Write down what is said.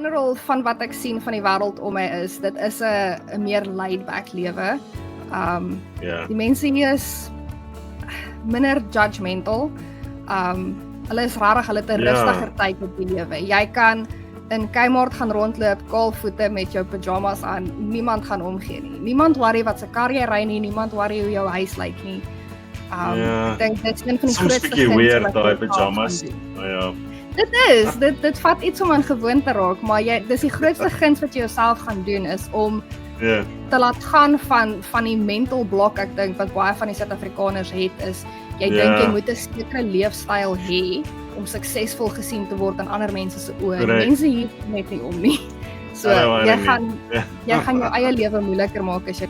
general van wat ek sien van die wêreld om my is, dit is 'n meer laid back lewe. Die mense hier is minder judgmental. Hulle is rarig, hulle het 'n rustiger tyd op die lewe. Jy kan in Kmart gaan rondloop, kaalvoete met jou pyjamas aan, niemand gaan omgee nie. Niemand worry wat se kar jy ry nie, niemand worry hoe jou huis lyk nie. Ek dink dit is een van die grootste bietjie weird daai pyjamas. Dit vat iets om aan gewoon te raak, maar dis die grootste guns wat jy jouself gaan doen is om te laat gaan van die mental block, ek dink wat baie van die Suid-Afrikaners het is, jy dink jy moet 'n sekere leefstyl hê om suksesvol gesien te word in ander mense se oë. Mense hier net nie om nie. So jy gaan jou eie lewe moeiliker maak as jy